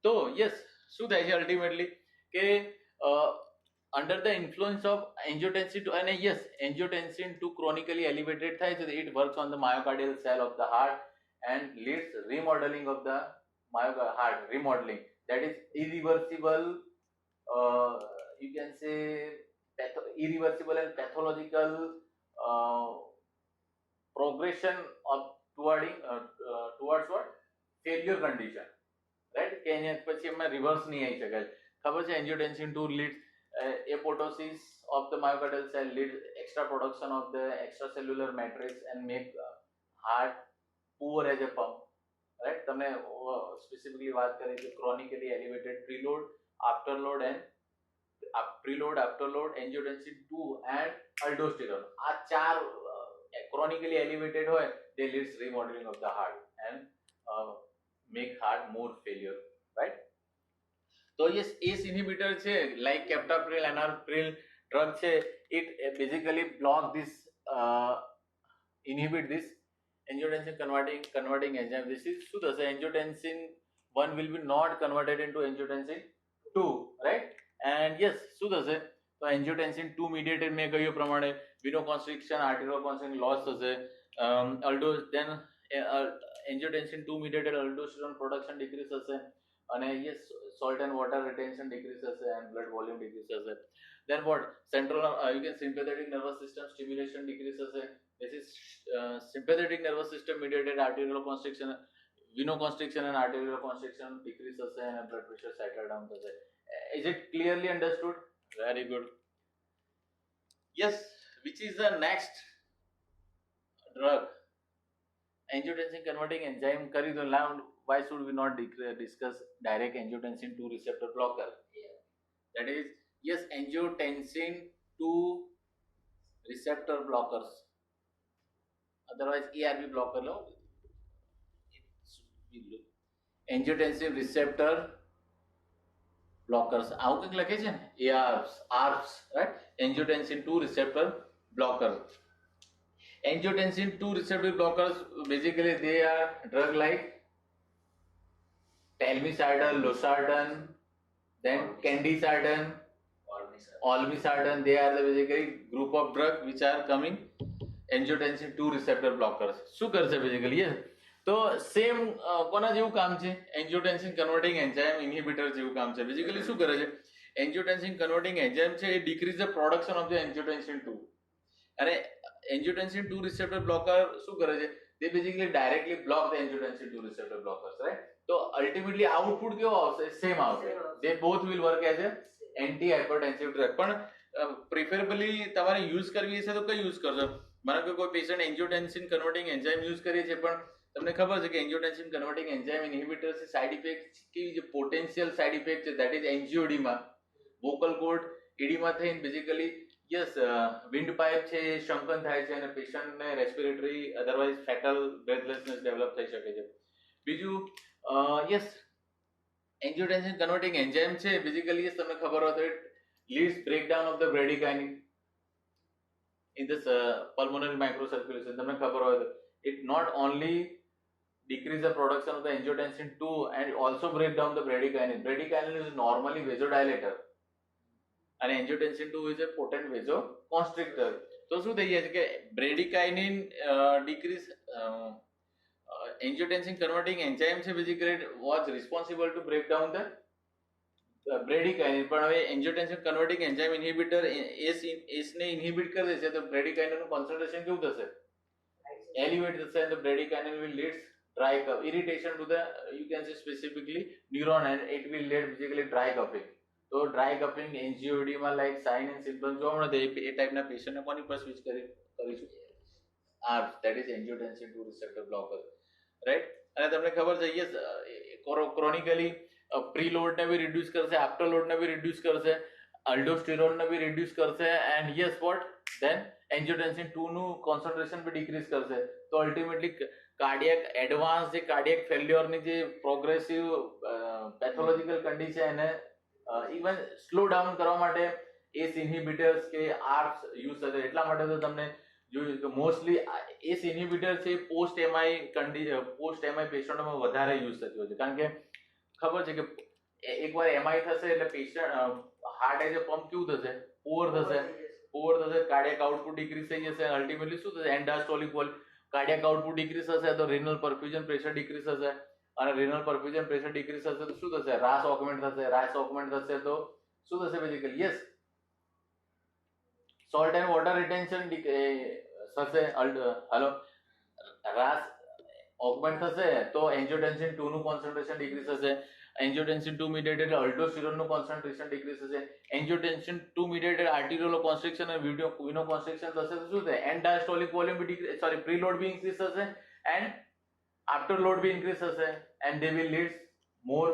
તો yes શું થાય છે ultimately કે under the influence of angiotensin 2 and yes angiotensin 2 chronically elevated થાય છે it works on the myocardial cell of the heart and leads remodeling of the heart, remodeling that is irreversible, you can say irreversible and pathological progression of towards what failure condition, right? કે એને પછી એમાં reverse નહીં આવી શકાય. ખબર છે angiotensin 2 leads apoptosis of the myocardial cell, leads extra production of the extracellular matrix and make heart poor as a pump, right? તમને સ્પેસિફિકલી વાત કરી કે chronically elevated preload, afterload and preload, afterload, angiotensin 2 and aldosterone આ ચાર chronically elevated હોય they leads remodeling of the heart and make heart more failure, right? તો yes ACE inhibitor છે like captopril, enalapril drug છે it basically block this inhibit this angiotensin converting enzyme. This is શું થશે angiotensin 1 will be not converted into angiotensin 2, right? And yes શું થશે તો angiotensin 2 mediated મેં કહ્યું પ્રમાણે venoconstriction arterial constriction loss થશે, then angiotensin 2 mediated aldosterone production decrease થશે અને yes salt and water retention decrease થશે and blood volume decrease થશે. Then what central you can sympathetic nervous system stimulation decrease થશે. This is sympathetic nervous system mediated arterial constriction Venoconstriction and arterial constriction decrease થશે અને blood pressure settle down થશે. Is it clearly understood? Very good. Yes, which is the next drug? Angiotensin converting enzyme કરી દો. Now why should we not discuss direct angiotensin 2 receptor blocker? That is, yes, angiotensin 2 receptor blockers, otherwise ARB blocker law. Angiotensin receptor blockers આવું કંઈક લખે છે ને, ARBs, right? Angiotensin 2 receptor blocker. Angiotensin 2 receptor blockers, basically they are drug like telmisartan, losartan, then candesartan, olmesartan. They are the basically group of drugs which are coming angiotensin 2 receptor blockers. શું કરશે basically? Yes, તો same કોના જેવું કામ છે? એન્જિયોટેન્સિન converting enzyme ઇન્હિબિટર જેવું કામ છે. બેઝિકલી શું કરે છે? એન્જિયોટેન્સિન કન્વર્ટિંગ એન્ઝાઇમ છે એ decrease the production of the angiotensin 2, અને એન્જિયોટેન્સિન 2 રિસેપ્ટર બ્લોકર શું કરે છે? they basically directly block the angiotensin 2 receptor blockers, right? તો અલ્ટિમેટલી આઉટપુટ કેવો આવશે? સેમ આવશે. they both will work as a anti hypertensive drug. પણ પ્રિફરેબલી તમારે યુઝ કરવી હશે તો કઈ યુઝ કરશો? માનો કે કોઈ patient angiotensin converting enzyme use કરીએ છે, પણ તમને ખબર છે કે angiotensin converting enzyme inhibitors side effect કેવી છે? પોટેન્શિયલ સાઇડ ઇફેક્ટ છે, that is angioedema, vocal cord oedema થઈને બેઝિકલી યસ વિન્ડ પાઇપ છે એ શંકન થાય છે અને પેશન્ટને respiratory otherwise fatal breathlessness develop થઈ શકે છે. બીજું યસ એન્જિયોટેન્સિન કન્વર્ટિંગ એન્ઝાઇમ છે બેઝિકલી યસ તમને ખબર હોય તો it leads breakdown of the bradykinin in this pulmonary microcirculation. તમને ખબર હોય તો it not only decrease the production of the angiotensin 2 and also break down the bradykinin. Bradykinin is normally vasodilator and angiotensin 2 is a potent vasoconstrictor. તો શું થઈ જાય છે કે bradykinin decrease angiotensin converting enzyme છે basically was responsible to break down the bradykinin. પણ હવે angiotensin converting enzyme inhibitor ACE ને inhibit કરી દેશે તો bradykinin નું concentration કેવું થશે? Elevate થશે and the bradykinin will lead dry cough, irritation to the, you can say specifically neuron, and it will lead basically dry coughing. તો dry coughing angioedema like sign and symptoms જોવા મળે એ ટાઈપના પેશન્ટને કોની પર સ્વિચ કરીશું? ARBs, that is angiotensin 2 receptor blocker, right? અને તમને ખબર છે યસ ક્રોનિકલી પ્રીલોડને બી રિડ્યુસ કરશે, આફ્ટર લોડને બી રિડ્યુસ કરશે, અલ્ડોસ્ટેરોનને બી રિડ્યુસ કરશે, એન્ડ યસ વોટ દેન એન્જિયોટેન્સિન 2 નું કોન્સન્ટ્રેશન બી ડિક્રીઝ કરશે. તો અલ્ટિમેટલી કાર્ડિયક એડવાન્સ જે કાર્ડિયક ફેલ્યોરની જે પ્રોગ્રેસિવ પેથોલોજીકલ કન્ડિશન એને ઇવન સ્લો ડાઉન કરવા માટે એસ ઇન્હિબિટર્સ કે આર્બ્સ યુઝ થશે. એટલા માટે તો તમને જોયું કે મોસ્ટલી એસ ઇન્હિબિટર છે પોસ્ટ એમઆઈ પેશન્ટોમાં વધારે યુઝ થતી હોય છે, કારણ કે ખબર છે કે એકવાર એમઆઈ થશે એટલે patient heart as a pump કેવું થશે? પુઅર થશે, કાર્ડિયક આઉટપુટ ડિક્રીઝ થઈ જશે. અલ્ટિમેટલી શું થશે? એન્ડાસ્ટોલિક વોલ, કાર્ડિયક આઉટપુટ ડિક્રીઝ થશે તો રેનલ પરફ્યુઝન પ્રેશર ડિક્રીઝ થશે, અને રેનલ પરફ્યુઝન પ્રેશર ડિક્રીઝ થશે તો શું થશે? રાસ ઓગમેન્ટ થશે, તો શું થશે basically? Yes, salt and water retention થશે. હલો, રાસ ઓગમેન્ટ થશે તો એન્જિયોટેન્સિન 2 નું કોન્સન્ટ્રેશન ડિક્રીઝ થશે, એન્જિયોટેન્સિન 2 મીડિયેટેડ અલ્ડોસ્ટેરોન નું કોન્સન્ટ્રેશન ડિક્રીઝ થશે, એન્જિયોટેન્સિન 2 મીડિયેટેડ આર્ટેરિયોલ કોન્સ્ટ્રિક્શન અને વિનો કોન્સ્ટ્રિક્શન થશે તો શું થાય? એન્ડ ડાયસ્ટોલિક વોલ્યુમ બી ડિક્રીઝ, સોરી, પ્રીલોડ બી ઇન્ક્રીઝ થશે એન્ડ આફ્ટર લોડ બી ઇન્ક્રીઝ થશે, and they will lead more,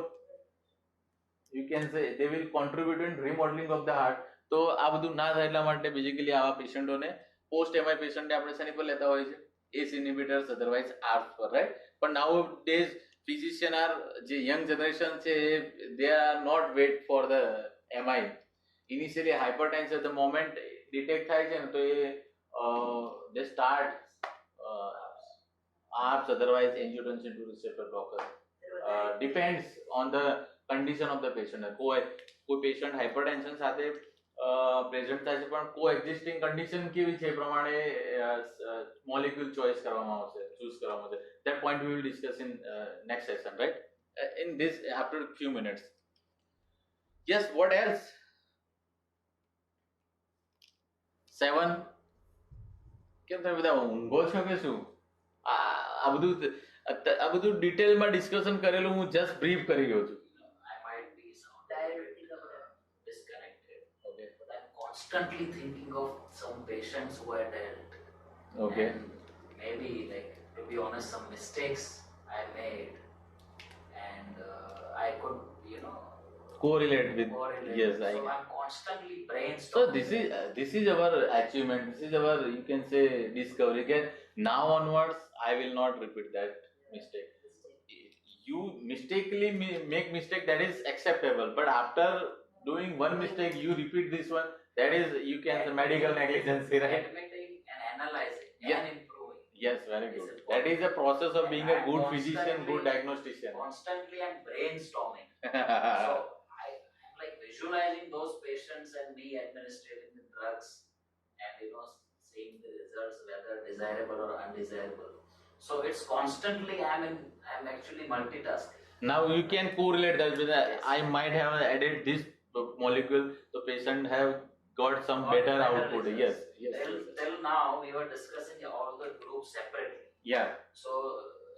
you can say they will contribute in remodeling of the heart. તો આ બધું ના થાય એટલા માટે બેઝિકલી આવા પેશન્ટોને પોસ્ટ એમઆઈ પેશન્ટને આપણે શેની પર લેતા હોય છે? એસ ઇન્હિબિટર્સ અધરવાઇઝ આર્બ્સ પર, રાઈટ? પણ નાઉ ડેઝ ફિઝિશિયન આર, જે યંગ જનરેશન છે they are not wait for the MI. Initially hypertension the moment detect થાય છે ને તો એ they start ARBs, otherwise angiotensin 2 receptor blocker. Depends on the condition of the patient. કોઈ patient hypertension સાથે present થાય છે પણ કો એક્ઝિસ્ટિંગ કન્ડિશન કેવી છે એ પ્રમાણે મોલેક્યુલ ચોઇસ કરવામાં આવશે, ચૂઝ કરવામાં આવશે. That point we will discuss in next session, right? In this, after a few minutes. Yes, what else? 7. કેમ તમે બધા ઊંઘો છો કે શું? આ બધું આ બધું ડિટેલમાં ડિસ્કશન કરેલું હું જસ્ટ બ્રીફ કરી રહ્યો છું. I might be sounding disconnected. Okay. But I'm constantly thinking of some patients who are dealt. Okay. And maybe, like, to be honest, some mistakes I made, and I could, Correlate with. Yes, So I'm constantly So brainstorming. this is our achievement. This is our, you can say, discovery. Again, now onwards, I will not repeat that mistake. You mistakenly make mistake, that is acceptable. But after doing one mistake, you repeat this one. That is, you can say, medical negligence, right? Admitting and analyzing Yeah. and improving. Yes, very This good. is That is a process of And being a I'm good physician, constantly- good diagnostician. Constantly I'm brainstorming. So I'm like visualizing those patients and me administering the drugs and seeing the results, whether desirable or undesirable. So it's constantly I'm actually multitasking. Now you can correlate that with Yes. I might have added this molecule, the patient have got some better output. results. Yes. Till now we were discussing all the groups separately. Yeah. So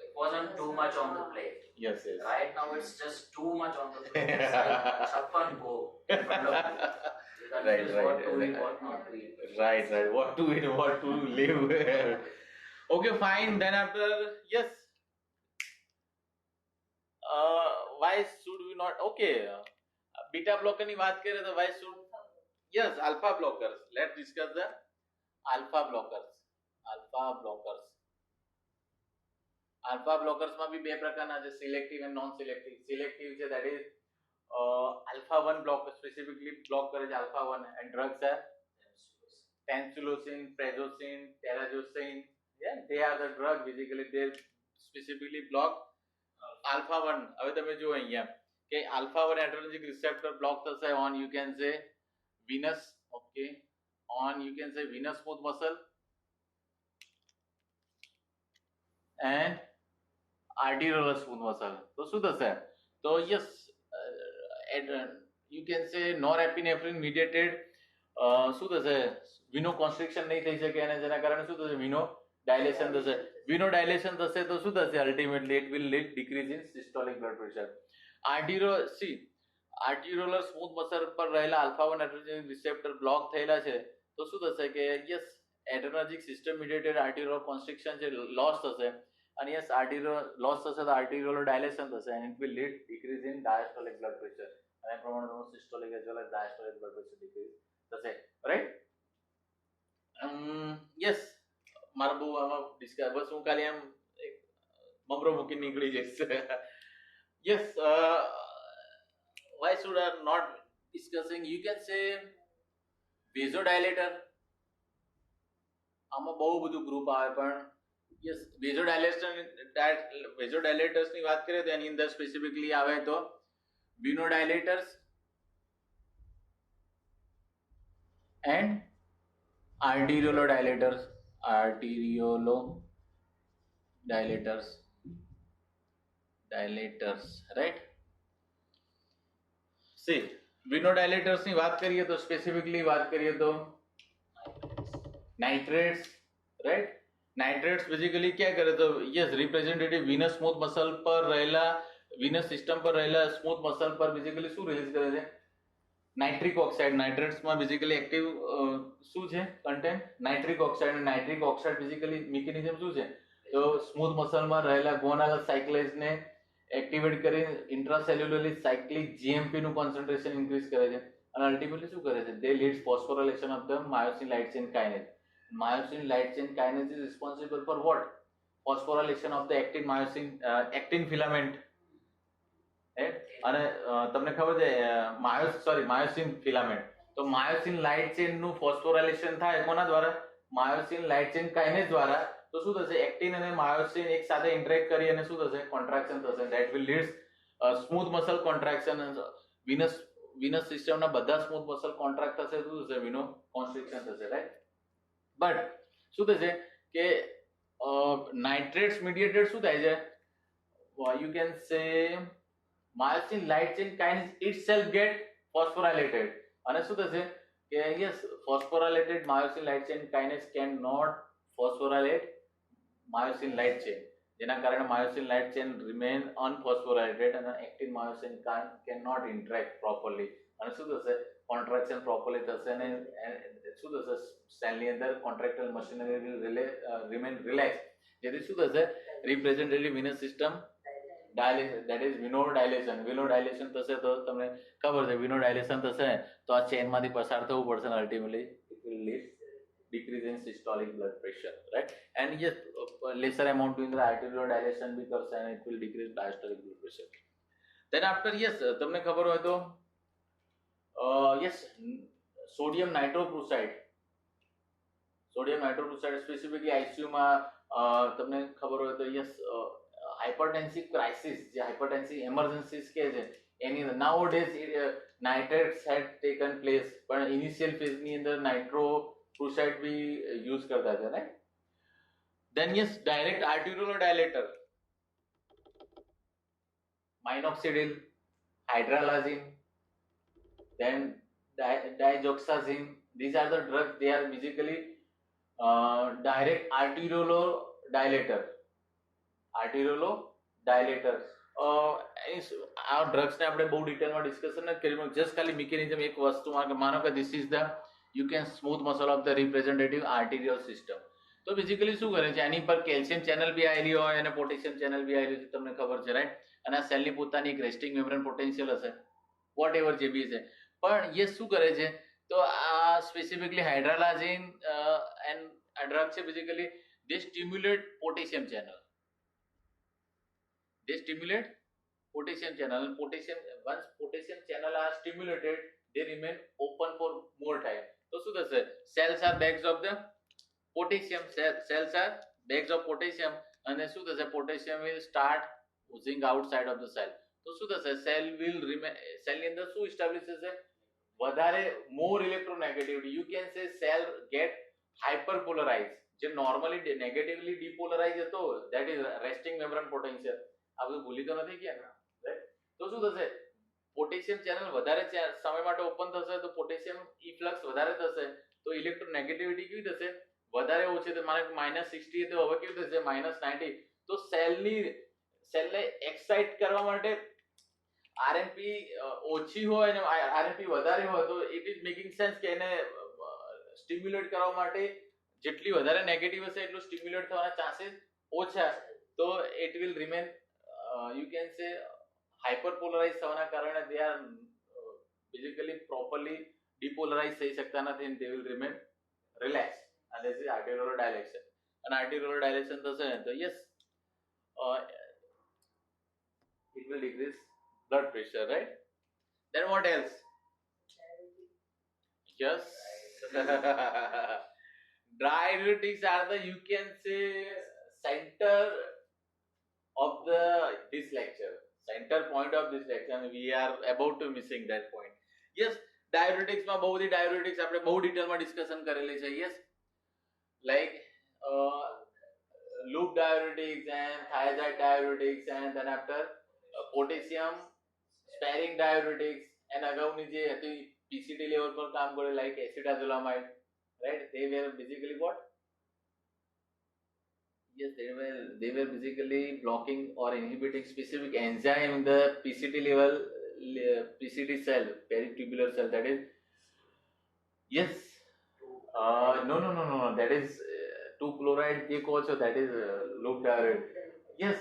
it wasn't too much on the plate. Yes. Right now it's just too much on the plate. It's like chappan go in front of you. You confuse what to eat, what not to eat. Right. What to eat, what to live. Okay, fine. Then after, yes. Why should we not? Okay. Beta blocker ની વાત કરીએ તો why should? Yes, alpha blockers. Let's discuss the alpha blockers. Alpha blockers માં બી બે પ્રકારના છે, selective અને non selective. Selective છે, that is alpha 1 block, specifically block કરે છે alpha 1, and drugs are tamsulosin, prazosin, terazosin. Yeah, they are the drug basically. They specifically block alpha 1. હવે તમે જુઓ અહીંયા કે alpha 1 adrenergic receptor block થશે on, you can say, venous, okay, on, you can say, venous smooth muscle and arteriolar smooth muscle. તો શું થશે? તો yes, you can say norepinephrine mediated શું થશે? વિનો કોન્સ્ટ્રિક્શન નહીં થઈ શકે, અને જેના કારણે શું થશે? વિનો ડાયલેશન થશે. વિનો ડાયલેશન થશે તો શું થશે? Ultimately it will lead decrease in systolic blood pressure. Arteriolar smooth muscle પર રહેલા આલ્ફા 1 એડ્રેનર્જિક રિસેપ્ટર બ્લોક થયેલા છે તો શું થશે કે યસ, એડ્રેનર્જિક સિસ્ટમ મીડિયેટેડ આર્ટિરિયોલર કોન્સ્ટ્રિક્શન છે, લોસ થશે, અને યસ, આર્ટિરિયોલર લોસ થશે તો આર્ટિરિયોલર ડાયલેશન થશે, and it will lead decrease in diastolic blood pressure, અને એ પ્રમાણે તમારું systolic as well as diastolic blood pressure decrease થશે, રાઈટ? યસ, મારા બહુ આમાં ડિસ્કસ, બસ હું ખાલી આમ એક મમરો મૂકીને નીકળી જઈશ. Yes, why should I not discussing, you can say, vasodilator. આમાં બહુ બધું ગ્રુપ આવે, પણ યસ, vasodilators ની વાત કરીએ તો એની અંદર સ્પેસિફિકલી આવે તો venodilators and arteriolodilators, right? See, venodilators ની વાત કરીએ તો સ્પેસિફિકલી વાત કરીએ તો નાઇટ્રેટ્સ, રાઈટ? નાઇટ્રેટ્સ બેઝિકલી क्या કરે તો yes, representative venous smooth muscle પર રહેલા, વિનસ સિસ્ટમ પર રહેલા સ્મૂથ મસલ પર બેઝિકલી શું રિલીઝ કરે છે? Nitric oxide. નાઇટ્રેટ્સમાં બેઝિકલી એક્ટિવ શું છે કન્ટેન્ટ? Nitric oxide. અને નાઇટ્રિક ઓક્સાઇડ બેઝિકલી મિકેનિઝમ શું છે? તો સ્મૂથ મસલમાં રહેલા ગોનાલ સાયક્લેઝને એક્ટિવેટ કરી ઇન્ટ્રાસેલ્યુલરલી સાયક્લિક જીએમપી નું કોન્સન્ટ્રેશન ઇન્ક્રીઝ કરે છે, અને અલ્ટિમેટલી શું કરે છે? They leads phosphorylation of the myosin light chain kinase. Myosin light chain kinase is responsible for what? Phosphorylation of the actin filament. અને તમને ખબર છે માયોસિન ફિલામેન્ટ, તો માયોસિન લાઇટ ચેન નું ફોસ્ફોરાઇલેશન થાય કોના દ્વારા? માયોસિન લાઇટ ચેન કાઇનેજ દ્વારા. તો શું થશે? એક્ટિન અને માયોસિન એક સાથે ઇન્ટરેક્ટ કરી અને શું થશે? કોન્ટ્રાક્શન થશે. That will leads smooth muscle contraction. Venus સિસ્ટમના બધા સ્મૂથ મસલ કોન્ટ્રાક્ટ થશે, શું થશે? વિનો કોન્સ્ટ્રિક્શન થશે, રાઈટ? બટ શું થશે કે નાઇટ્રેટ્સ મીડિયેટેડ શું થાય છે? યુ કેન સે myosin light chain kinase itself get phosphorylated, અને શું થશે કે yes, phosphorylated myosin light chain kinase cannot phosphorylate myosin light chain. જેના કારણે myosin light chain remain unphosphorylated અને actin myosin can not interact properly અને શું થશે contraction properly થશે અને શું થશે સેલની અંદર contractile machinery will remain relaxed જેથી શું થશે representative venous system dilation, that is venodilation થશે તો તમને ખબર છે venodilation થશે તો આ ચેનમાંથી પસાર થવું પડશે અને ultimately it will lead decrease in systolic blood pressure, right? And yes, lesser amount doing the arterial dilation bhi કરશે and it will decrease diastolic blood pressure. Then after yes, તમને ખબર હોય તો yes, sodium nitroprusside specifically ICU માં તમને ખબર હોય તો yes, hypertensive crisis જે hypertensive emergencies કે છે એની nowadays nitrates had taken place પણ initial phase ની અંદર nitroprusside भी use करता था, right? Then yes, direct arteriolodilator, minoxidil, hydralazine, then digoxazine. These are the drugs. They are basically direct arteriolodilator. આ ડ્રગ્સને આપણે બહુ ડિટેલમાં ડિસ્કશન નથી કરી પણ જસ્ટ ખાલી મિકેનિઝમ એક વસ્તુમાં માનો કે this is the you can smooth muscle of the representative arterial system. તો બેઝિકલી શું કરે છે આની પર કેલ્શિયમ ચેનલ બી આવેલી હોય અને પોટેશિયમ ચેનલ બી આવેલી છે તમને ખબર છે રાઈટ અને આ સેલની પોતાની એક રેસ્ટિંગ મેમ્બ્રેન પોટેન્શિયલ હશે વોટ એવર જે બી છે પણ એ શું કરે છે તો આ સ્પેસિફિકલી હાઇડ્રાલાઝિન એન્ડ આ ડ્રગ છે basically they stimulate potassium channel. Once potassium channel are stimulated, they remain open for more time. So શું થશે cells are bags of the potassium, cells are bags of potassium and શું થશે potassium will start oozing outside of the cell. તો શું થશે cell will remain, cell ની અંદર શું establish થશે વધારે more electronegativity. You can say cell get hyperpolarized. જે normally negatively depolarize હતો that is resting membrane potential. આ બધું ભૂલી તો નથી ગયા ને રાઈટ તો શું થશે પોટેશિયમ ચેનલ વધારે સમય માટે ઓપન થશે તો પોટેશિયમ ઇફ્લક્સ વધારે થશે તો ઇલેક્ટ્રોનેગેટિવિટી કેવી થશે વધારે ઓછી તો મારે -60 તો હવે કેવી થશે -90 તો સેલને એક્સાઇટ કરવા માટે આરએમપી ઓછી હોય અને આરએમપી વધારે હોય તો ઇટ ઇઝ મેકિંગ સેન્સ કે એને સ્ટિમ્યુલેટ કરવા માટે જેટલી વધારે નેગેટિવ હશે એટલું સ્ટિમ્યુલેટ થવાના ચાન્સીસ ઓછા તો it will remain you can say hyperpolarized થવાના કારણે they are basically properly depolarized થઈ શકતા નથી and they will remain relaxed and this is arterial dilation and arterial dilation થશે તો yes it will decrease blood pressure, right? Then what else? Yes. Diuretics are the, you can say, center of this lecture, center point of this lecture, and we are about to missing that point. Yes, diuretics માં બહુ બધી diuretics આપણે બહુ ડિટેલમાં discussion કરેલી છે. Yes, like loop diuretics and thiazide diuretics and then after potassium sparing diuretics and અગાઉની જે હતી PCT લેવલ પર કામ કરે like acetazolamide, right? They were basically what? Yes, they were basically blocking or inhibiting specific enzyme in the PCT level, PCT cell, peritubular cell. That is, yes, no, that is 2-chloride. જે કહો છો that is loop diuretic. Yes,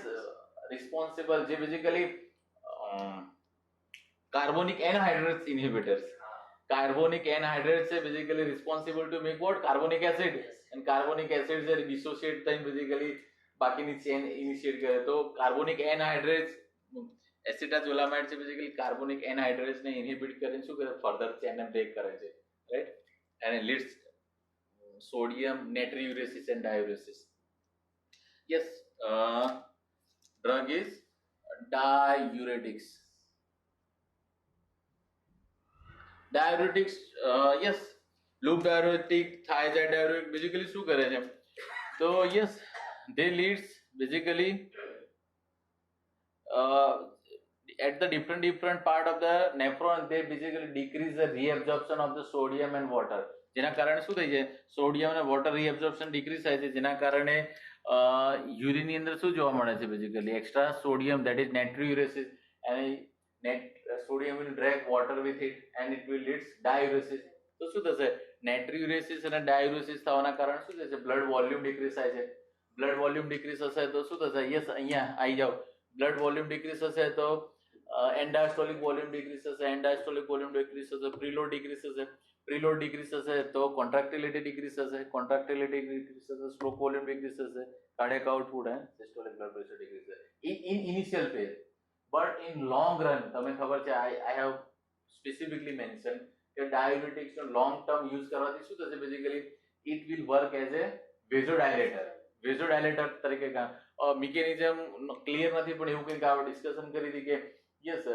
responsible. જે basically carbonic anhydrase inhibitors. Carbonic anhydrase is basically responsible to make what? Carbonic acid. And carbonic acid is dissociate time basically બાકીની chain initiate કરે તો carbonic એનહાઇડ્રેટ્સ એસિટાઝોલામાઇડ છે basically carbonic એનહાઇડ્રેટ્સ ને ઇનહિબિટ કરીને શું કરે further ચેનને break કરે છે રાઈટ અને leads sodium natriuresis and diuresis. Yes, drug is diuretics. Yes, loop diuretic, thiazide diuretic basically શું કરે છે તો yes they leads basically at the different part of the nephron they basically decrease the reabsorption of the sodium and water જેના કારણે શું થઈ જાય sodium અને વોટર reabsorption decrease થાય છે જેના કારણે યુરિનની અંદર શું જોવા મળે છે basically extra sodium that is natriuresis and sodium will drag water with it and it will leads diuresis. તો શું થશે natriuresis અને diuresis થવાના કારણે શું થશે બ્લડ વોલ્યુમ ડિક્રીઝ થાય છે. બ્લડ વોલ્યુમ ડિક્રીઝ હશે તો શું થશે યસ અહીંયા આવી જાઓ બ્લડ વોલ્યુમ ડિક્રીઝ હશે તો એન્ડાસ્ટોલિક વોલ્યુમ ડિક્રીઝ થશે એન્ડાસ્ટોલિક વોલ્યુમ ડિક્રીઝ થશે પ્રીલોડ ડિક્રીઝ થશે પ્રીલોડ ડિક્રીઝ થશે તો કોન્ટ્રાક્ટિલિટી ડિક્રીઝ થશે કોન્ટ્રાક્ટિલિટી ડિક્રીઝ થશે સ્ટ્રોક વોલ્યુમ ડિક્રીઝ થશે cardiac output and systolic blood pressure decrease થશે in initial phase but in long run તમને ખબર છે આઈ હેવ સ્પેસિફિકલી મેન્શન કે ડાયુરેટિક્સ નો લોંગ ટર્મ યુઝ કરવાથી શું થશે basically it will work as a vasodilator તરીકે મિકેનિઝમ ક્લિયર નથી પણ એવું કંઈક આપણે ડિસ્કશન કરી હતી કે yes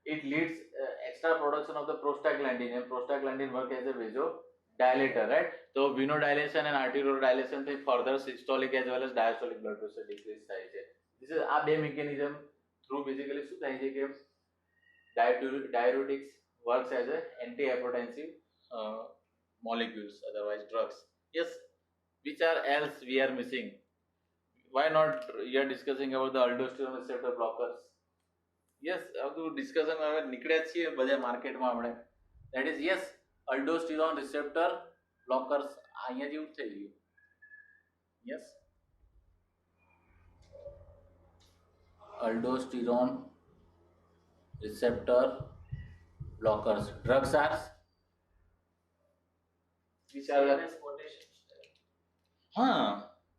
it leads extra production of the prostaglandin and prostaglandin work as a vasodilator, right? So venodilation and arteriodilation થી further systolic as well as diastolic blood pressure decrease થાય છે. This is આ બે mechanism through basically શું થાય છે કે diuretics works as a antihypertensive molecules, otherwise drugs. Yes, which are else we are missing? Why not you are discussing about the aldosterone receptor blockers? Yes આ તો discussion હવે નીકળ્યા જ છીએ બધા માર્કેટમાં આપણે that is yes aldosterone receptor blockers અહીંયા જેવું થઈ ગયું yes aldosterone receptor blockers drugs are હા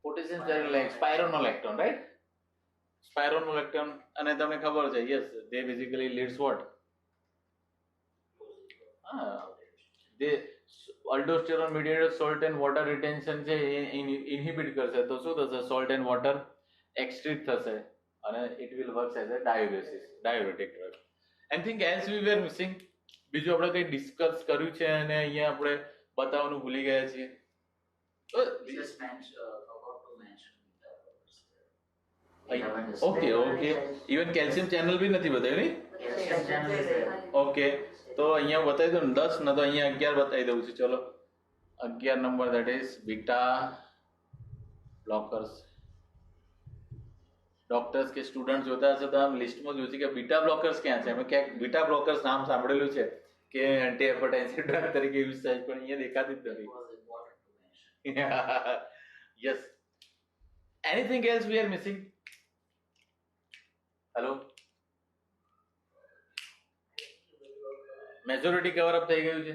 potassium steroid like spironolactone right spironolactone અને તમને ખબર છે yes they basically leads what they aldosterone mediated salt and water retention છે એ ઇન્હિબિટ કરશે તો શું થશે સોલ્ટ એન્ડ વોટર એક્સ્ટ્રીટ થશે અને it will work as a diuretic drug anything else we were missing બીજું આપણે કંઈ ડિસ્કસ કર્યું છે અને અહીંયા આપણે બતાવવાનું ભૂલી ગયા છીએ ઓકે ઇવન કેલ્શિયમ ચેનલ બી નથી બતાવ્યું ઓકે તો અહીંયા બતાવી દો ને 10 ને તો અહીંયા 11 બતાવી દઉં છું ચલો 11 number that is beta blockers doctors કે સ્ટુડન્ટ જોતા હશે તો આમ લિસ્ટમાં જોયું છે કે બીટા બ્લોકર્સ ક્યાં છે અમે ક્યાંક બીટા બ્લોકર્સ નામ સાંભળેલું છે કે એન્ટી હાઇપરટેન્સિવ ડ્રગ તરીકે યુઝ થાય પણ અહીંયા દેખાતી જ નથી yes anything else we are missing hello majority cover up થઈ ગયું છે